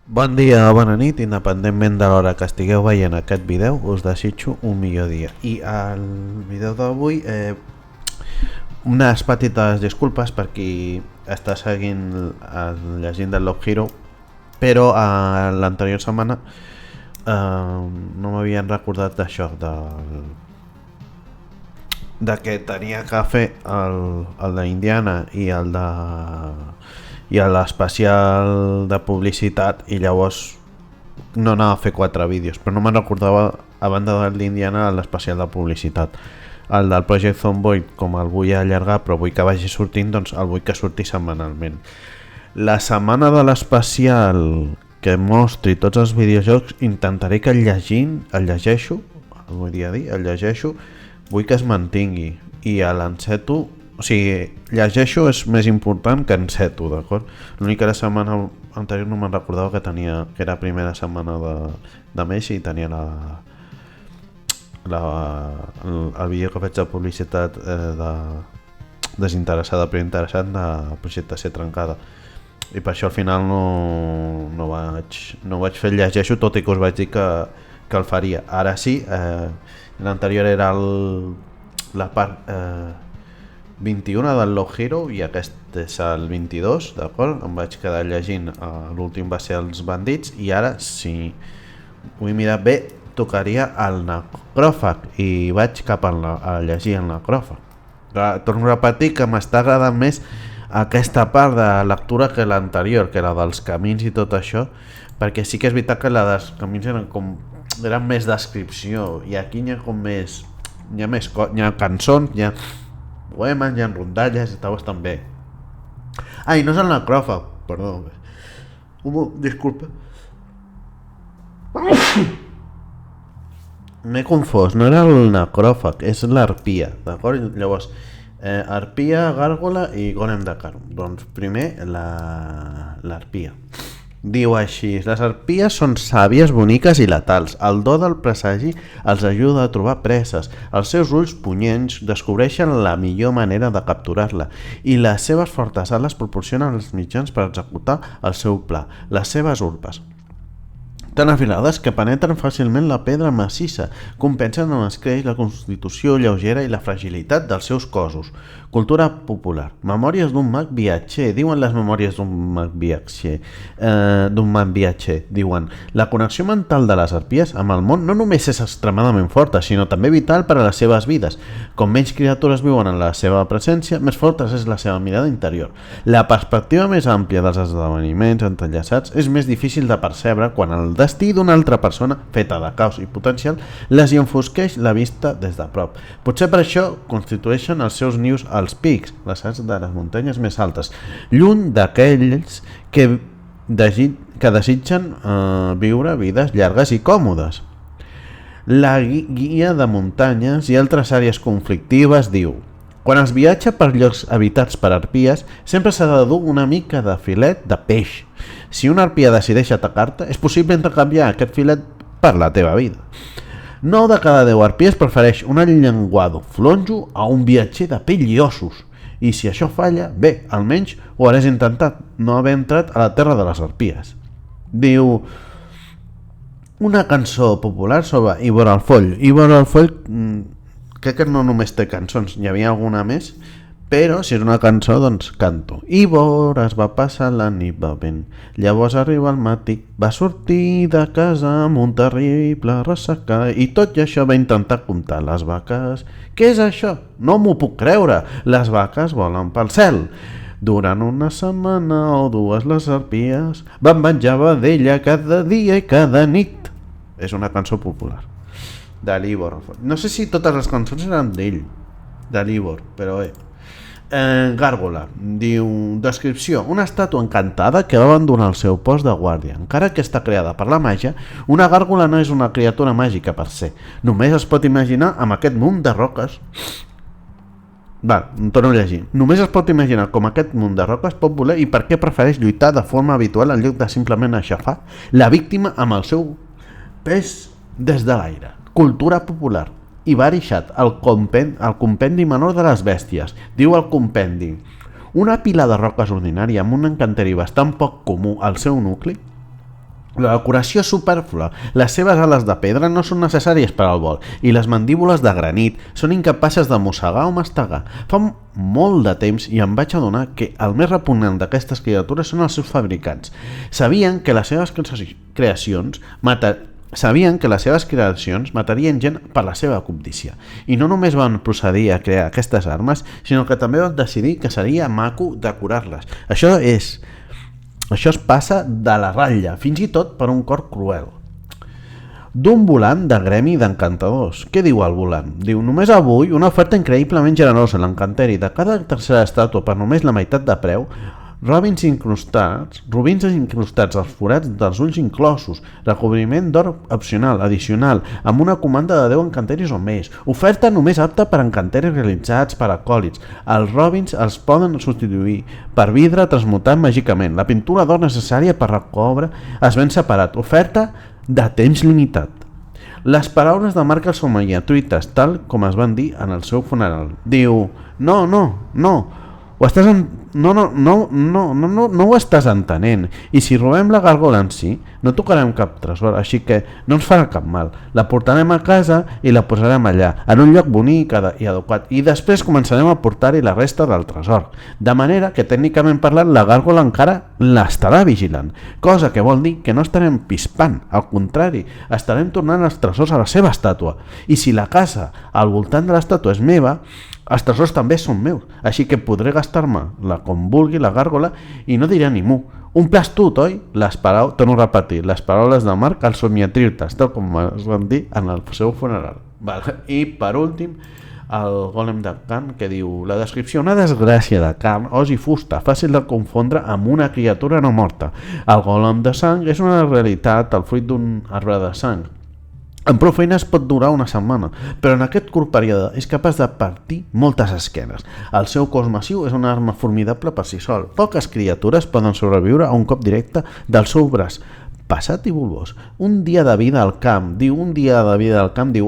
Bon dia o bona nit, independentment de l'hora que estigueu veient aquest vídeo, us desitjo un millor dia. I al vídeo d'avui, unes petites disculpes per qui està seguint llegint del Love Hero, però a l'anterior setmana no m'havien recordat d'això, de que tenia que fer el d'Indiana i l'especial de publicitat, i llavors no anava a fer 4 vídeos, però no me'n recordava, a banda de l'Indiana, l'especial de publicitat. El del Project Zomboid, com el vull allargar però vull que vagi sortint, doncs el vull que surti setmanalment. La setmana de l'especial que mostri tots els videojocs intentaré que el llegeixo, el llegeixo, vull que es mantingui, i a l'enceto, o sigui, llegeixo és més important que enceto, d'acord? L'únic que la setmana anterior no me'n recordava que era primera setmana de mes i tenia el vídeo que faig de publicitat desinteressada però interessant de projecte ser trencada, i per això al final no vaig fer el llegeixo, tot i que us vaig dir que el faria. Ara sí, l'anterior era la part 21 del Love Hero i aquest és el 22, d'acord? Em vaig quedar llegint, l'últim va ser els bandits, i ara, si vull mirar bé, tocaria el necròfag, i vaig cap a llegir el necròfag. Torno a repetir que m'està agradant més aquesta part de lectura que l'anterior, que la dels camins i tot això, perquè sí que és veritat que la dels camins eren més descripció, i aquí hi ha com més, hi ha cançons, hi ha poemes, hi ha rondalles, està bastant bé. Ai, no és el necròfag, perdó, disculpa, m'he confós, no era el necròfag, és l'arpia, d'acord? Llavors, arpia, gàrgola i gòlem de carn. Doncs primer l'arpia. Diu així: les arpies són sàvies, boniques i letals. El do del presagi els ajuda a trobar preses. Els seus ulls punyents descobreixen la millor manera de capturar-la, i les seves fortes ales proporcionen els mitjans per executar el seu pla. Les seves urpes, tan afilades que penetren fàcilment la pedra massissa, compensen amb escreix la constitució lleugera i la fragilitat dels seus cossos. Cultura popular. Memòries d'un mag viatger, diuen les memòries d'un mag viatger. Diuen: la connexió mental de les arpies amb el món no només és extremadament forta, sinó també vital per a les seves vides. Com menys criatures viuen en la seva presència, més forta és la seva mirada interior. La perspectiva més àmplia dels esdeveniments entrellaçats és més difícil de percebre quan el destí d'una altra persona, feta de caos i potencial, les hi enfosqueix la vista des de prop. Potser per això constitueixen els seus nius als pics, les arts de les muntanyes més altes, lluny d'aquells que desitgen viure vides llargues i còmodes. La guia de muntanyes i altres àrees conflictives diu: quan es viatja per llocs habitats per arpies, sempre s'ha de dur una mica de filet de peix. Si una arpia decideix atacar-te, és possible intercanviar aquest filet per la teva vida. 9 de cada 10 arpies prefereix un enllenguado flonjo a un viatger de pell i ossos. I si això falla, bé, almenys ho hauràs intentat, no haver entrat a la terra de les arpies. Diu una cançó popular sobre Ivor el Foll. Ivor el Foll, crec que no només té cançons, hi havia alguna més, però si és una cançó, doncs canto. Ivor es va passar la nit bevent, llavors arriba el matí, va sortir de casa amb un terrible ressaca, i tot i això va intentar comptar les vaques. Què és això? No m'ho puc creure, les vaques volen pel cel. Durant una setmana o dues les arpies van menjar vedella cada dia i cada nit. És una cançó popular de l'Ivor. No sé si totes les cançons eren d'ell, de l'Ivor, però bé. Gàrgola. Diu: descripció: una estàtua encantada que va abandonar el seu post de guàrdia. Encara que està creada per la màgia, una gàrgola no és una criatura màgica per ser. Només es pot imaginar amb aquest munt de roques. Torno a llegir. Només es pot imaginar com aquest munt de roques pot voler, i per què prefereix lluitar de forma habitual en lloc de simplement aixafar la víctima amb el seu pes des de l'aire. Cultura popular. Ibarixat, el compendi menor de les bèsties. Diu el compendi: una pila de roques ordinària amb un encanteri bastant poc comú al seu nucli La decoració és superflua, les seves ales de pedra no són necessàries per al vol i les mandíbules de granit són incapaces de mossegar o mastegar. Fa molt de temps i em vaig adonar que el més repugnant d'aquestes criatures són els seus fabricants. Sabien que les seves creacions matarien gent per la seva cobdícia. I no només van procedir a crear aquestes armes, sinó que també van decidir que seria maco decorar-les. Això es passa de la ratlla, fins i tot per un cor cruel. D'un volant de gremi d'encantadors. Què diu el volant? Diu, només avui una oferta increïblement generosa, l'encanteri de cada tercera estàtua per només la meitat de preu, robins incrustats als forats dels ulls inclosos, recobriment d'or opcional, addicional, amb una comanda de 10 encanteris o més, oferta només apta per encanteris realitzats per acòlits, els robins els poden substituir per vidre transmutat màgicament, la pintura d'or necessària per recobre es ven separat, oferta de temps limitat. Les paraules de Marc el Sommelier truites tal com es van dir en el seu funeral. Diu, no ho estàs entenent, i si robem la gàrgola en si no tocarem cap tresor, així que no ens farà cap mal, la portarem a casa i la posarem allà, en un lloc bonic i adequat, i després començarem a portar-hi la resta del tresor, de manera que tècnicament parlant la gàrgola encara l'estarà vigilant, cosa que vol dir que no estarem pispant, al contrari, estarem tornant els tresors a la seva estàtua, i si la casa al voltant de l'estàtua és meva, els tresors també són meus, així que podré gastar-me-la com vulgui la gàrgola i no diré ni mu. Un plastut, oi? Torno a repetir, les paraules de Marc el Somietriutes, tal com es van dir en el seu funeral. I per últim, el gòlem de carn, que diu, la descripció, una desgràcia de carn, os i fusta, fàcil de confondre amb una criatura no morta. El gòlem de sang és una realitat, el fruit d'un arbre de sang. En prou feines pot durar una setmana, però en aquest curt període és capaç de partir moltes esquenes. El seu cos massiu és una arma formidable per si sol. Poques criatures poden sobreviure a un cop directe del seu braç passat i bulbós. Un dia de vida al camp, diu,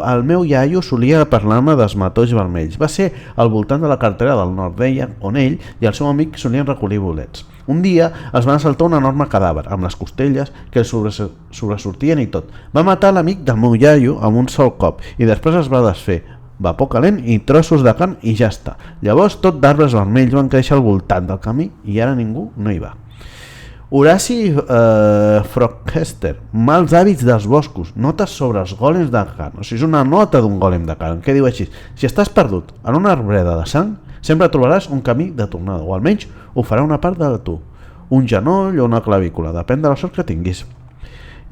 el meu iaio solia parlar-me dels matolls vermells. Va ser al voltant de la carretera del nord, deia, on ell i el seu amic solien recollir bolets. Un dia els van assaltar un enorme cadàver, amb les costelles que els sobresortien i tot. Va matar l'amic del meu iaio amb un sol cop i després es va desfer. Vapor calent i trossos de carn i ja està. Llavors tot d'arbres vermells van créixer al voltant del camí i ara ningú no hi va. Horaci Frockhester, mals hàbits dels boscos, notes sobre els gòlems de carn. O sigui, és una nota d'un gòlem de carn. Què diu així? Si estàs perdut en una arbreda de sang, sempre trobaràs un camí de tornada, o almenys ho farà una part de tu. Un genoll o una clavícula, depèn de la sort que tinguis.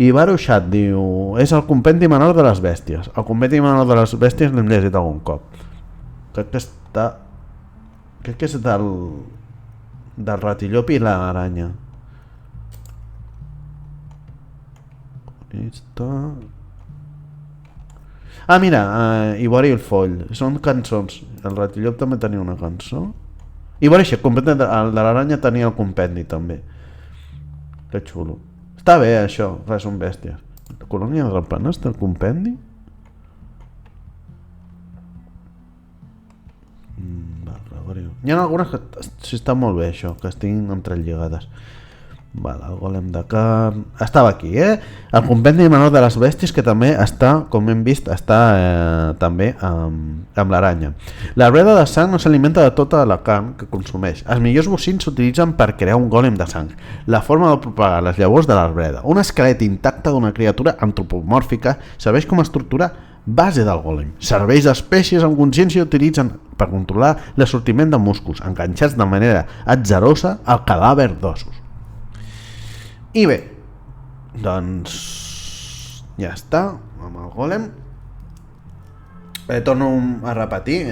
I Baruchat diu, és el compendi menor de les bèsties. El compendi menor de les bèsties l'hem llegit algun cop. Crec que és del ratillop i l'aranya. Mira, Ivori i el Foll són cançons. El ratillop també tenia una cançó. Ivori, el de l'aranya tenia el compendi també. Que xulo. Està bé això, són bèsties. La colònia de rampanes té el compendi? Hi ha algunes que està molt bé això, que estiguin entrelligades. El gòlem de carn estava aquí, el compendi menor de les bèsties, que també està, com hem vist, està també amb l'aranya. L'arbreda de sang no s'alimenta de tota la carn que consumeix. Els millors bocins s'utilitzen per crear un gòlem de sang. La forma de propagar les llavors de l'arbreda, un esquelet intacte d'una criatura antropomòrfica, serveix com a estructura base del gòlem. Serveis d'espècies amb consciència utilitzen per controlar l'assortiment de músculs enganxats de manera atzarosa al cadàver d'ossos. I bé, doncs ja està amb el gòlem. Torno a repetir,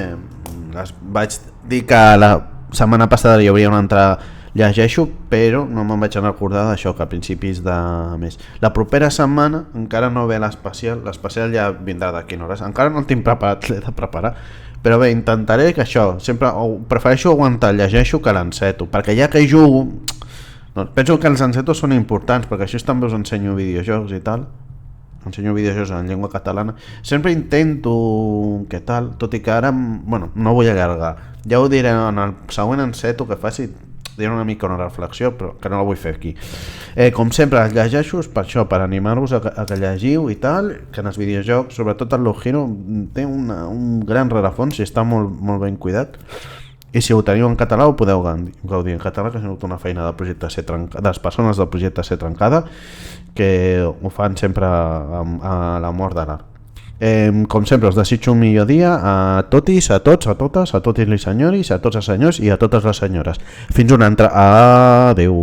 vaig dir que la setmana passada hi hauria una altra llegeixo, però no me'n vaig recordar d'això, que a principis de mes. La propera setmana encara no ve l'especial ja vindrà d'aquí en hores, encara no el tinc preparat, l'he de preparar, però bé, intentaré que això, sempre prefereixo aguantar llegeixo que l'enceto, perquè ja que jugo, penso que els encetos són importants, perquè així també us ensenyo videojocs i tal, ensenyo videojocs en llengua catalana, sempre intento que tal, tot i que ara, no vull allargar, ja ho diré en el següent enceto que faci, diré una mica una reflexió, però que no la vull fer aquí. Com sempre, els llegeixo per això, per animar-vos a que llegiu i tal, que en els videojocs, sobretot el Loop Hero, té un gran rerefons i està molt, molt ben cuidat. I si ho teniu en català ho podeu gaudir en català, que ha sigut una feina del projecte C de les persones del projecte C Trencada, que ho fan sempre a la mort de l'art. Com sempre, us desitjo un millor dia a totis, a tots, a totes, a totis les senyoris, a tots els senyors i a totes les senyores. Fins una altra. Adeu.